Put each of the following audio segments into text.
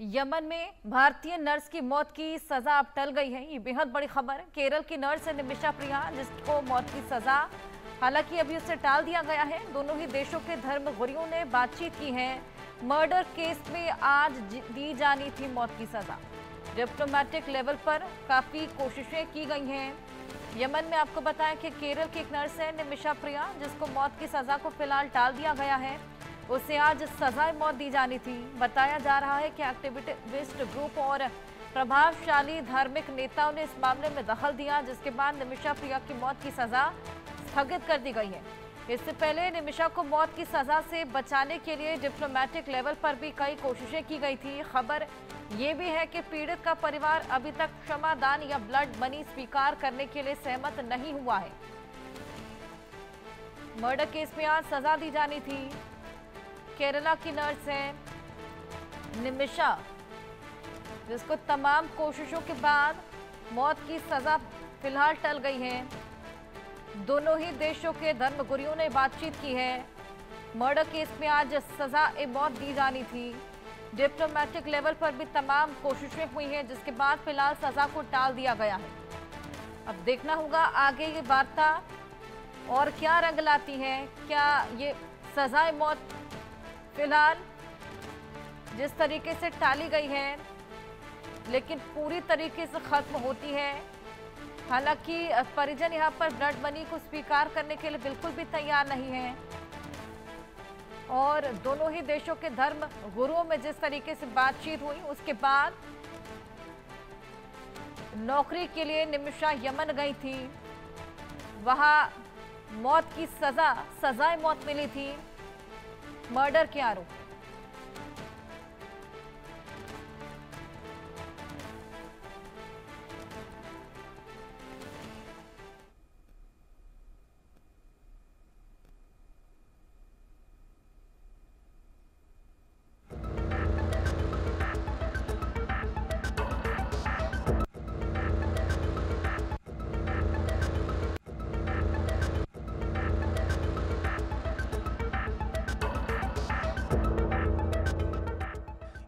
Yemen में भारतीय nurse की मौत की सजा अब टल गई है। ये बेहद बड़ी खबर है। केरल की नर्स है निमिषा प्रिया, जिसको मौत की सजा हालांकि अभी उसे टाल दिया गया है। दोनों ही देशों के धर्मगुरुओं ने बातचीत की है। मर्डर केस में आज दी जानी थी मौत की सजा। डिप्लोमेटिक लेवल पर काफी कोशिशें की गई हैं। यमन में आपको बताएं कि केरल की एक नर्स है निमिषा प्रिया, जिसको मौत की सजा को फिलहाल टाल दिया गया है। उसे आज सजाए मौत दी जानी थी। बताया जा रहा है कि एक्टिविस्ट ग्रुप और प्रभावशाली धार्मिक नेताओं ने इस मामले में दखल दिया, जिसके बाद निमिषा प्रिया की मौत की सजा स्थगित कर दी गई है। इससे पहले निमिषा को मौत की सजा से बचाने के लिए डिप्लोमेटिक लेवल पर भी कई कोशिशें की गई थी। खबर ये भी है कि पीड़ित का परिवार अभी तक क्षमादान या ब्लड मनी स्वीकार करने के लिए सहमत नहीं हुआ है। मर्डर केस में आज सजा दी जानी थी। केरला की नर्स है निमिषा, जिसको तमाम कोशिशों के बाद मौत की सजा फिलहाल टल गई है। दोनों ही देशों के धर्मगुरुओं ने बातचीत की है। मर्डर केस में आज सजा ए मौत दी जानी थी। डिप्लोमेटिक लेवल पर भी तमाम कोशिशें हुई हैं, जिसके बाद फिलहाल सजा को टाल दिया गया है। अब देखना होगा आगे ये वार्ता और क्या रंग लाती है। क्या ये सजा ए मौत फिलहाल जिस तरीके से टाली गई है, लेकिन पूरी तरीके से खत्म होती है। हालांकि परिजन यहां पर ब्लड मनी को स्वीकार करने के लिए बिल्कुल भी तैयार नहीं है। और दोनों ही देशों के धर्म गुरुओं में जिस तरीके से बातचीत हुई, उसके बाद नौकरी के लिए निमिषा यमन गई थी। वहां मौत की सजाए मौत मिली थी मर्डर के आरोप।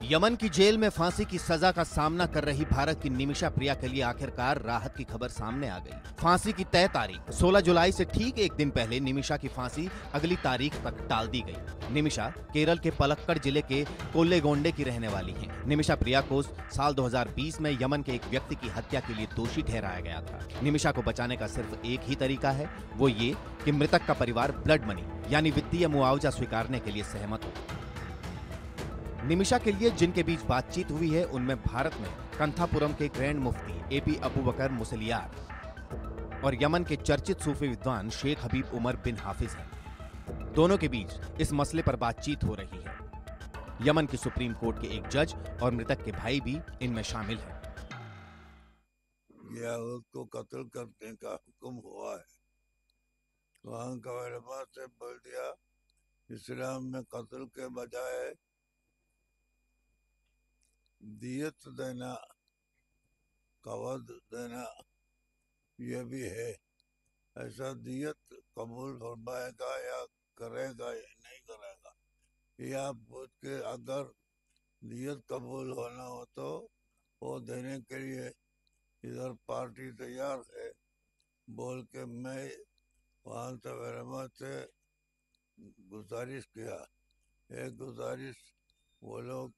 यमन की जेल में फांसी की सजा का सामना कर रही भारत की निमिषा प्रिया के लिए आखिरकार राहत की खबर सामने आ गई। फांसी की तय तारीख 16 जुलाई से ठीक एक दिन पहले निमिषा की फांसी अगली तारीख तक टाल दी गई। निमिषा केरल के पलक्कड़ जिले के कोल्लेगोंडे की रहने वाली हैं। निमिषा प्रिया को साल 2020 में यमन के एक व्यक्ति की हत्या के लिए दोषी ठहराया गया था। निमिषा को बचाने का सिर्फ एक ही तरीका है, वो ये कि मृतक का परिवार ब्लड मनी यानी वित्तीय मुआवजा स्वीकारने के लिए सहमत हो। निमिषा के लिए जिनके बीच बातचीत हुई है, उनमें भारत में कंथापुरम के ग्रैंड मुफ्ती एपी अबू बकर मुसलियार और यमन के चर्चित सूफी विद्वान शेख हबीब उमर बिन हाफिज हैं। दोनों के बीच इस मसले पर बातचीत हो रही है। यमन की सुप्रीम कोर्ट के एक जज और मृतक के भाई भी इनमें शामिल हैं। को कत्ल करने का हुक्म हुआ है। वहाँ का उलमा से बोल दिया, इस्लाम में कत्ल के बजाय दियत देना, कवद देना, यह भी है। ऐसा दियत कबूल फरमाएगा या करेगा या नहीं करेगा, या पूछ के अगर दियत कबूल होना हो तो वो देने के लिए इधर पार्टी तैयार है बोल के मैं वहाँ से उलमा से गुजारिश किया। एक गुजारिश वो लोग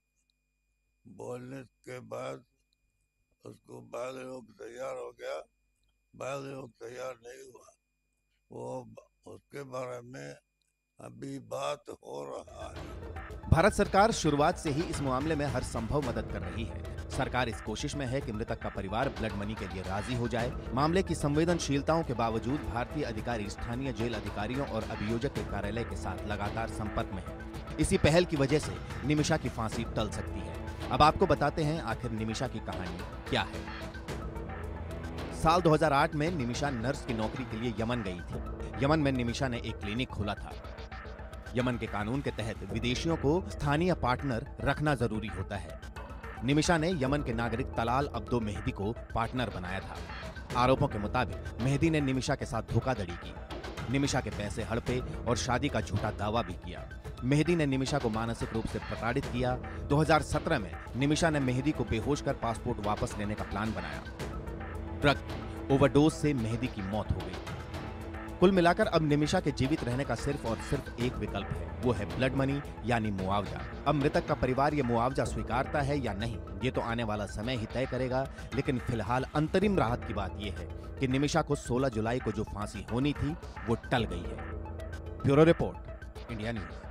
बोलने के बाद उसको बाद लोग तैयार हो गया, बाद लोग तैयार नहीं हुआ। वो उसके बारे में अभी बात हो रहा है। भारत सरकार शुरुआत से ही इस मामले में हर संभव मदद कर रही है। सरकार इस कोशिश में है कि मृतक का परिवार ब्लड मनी के लिए राजी हो जाए। मामले की संवेदनशीलताओं के बावजूद भारतीय अधिकारी स्थानीय जेल अधिकारियों और अभियोजक के कार्यालय के साथ लगातार संपर्क में है। इसी पहल की वजह से निमिषा की फांसी टल सकती है। अब आपको बताते हैं आखिर निमिषा की कहानी क्या है। साल 2008 में निमिषा नर्स की नौकरी के लिए यमन गई थी। यमन में निमिषा ने एक क्लिनिक खोला था। यमन के कानून के तहत विदेशियों को स्थानीय पार्टनर रखना जरूरी होता है। निमिषा ने यमन के नागरिक तलाल अब्दो मेहदी को पार्टनर बनाया था। आरोपों के मुताबिक मेहदी ने निमिषा के साथ धोखाधड़ी की, निमिषा के पैसे हड़पे और शादी का झूठा दावा भी किया। मेहदी ने निमिषा को मानसिक रूप से प्रताड़ित किया। 2017 में निमिषा ने मेहदी को बेहोश कर पासपोर्ट वापस लेने का प्लान बनाया। ड्रग ओवरडोज से मेहदी की मौत हो गई। कुल मिलाकर अब निमिषा के जीवित रहने का सिर्फ और सिर्फ एक विकल्प है, वो है ब्लड मनी यानी मुआवजा। अब मृतक का परिवार ये मुआवजा स्वीकारता है या नहीं, ये तो आने वाला समय ही तय करेगा। लेकिन फिलहाल अंतरिम राहत की बात यह है कि निमिषा को 16 जुलाई को जो फांसी होनी थी वो टल गई है। Bureau report, India news.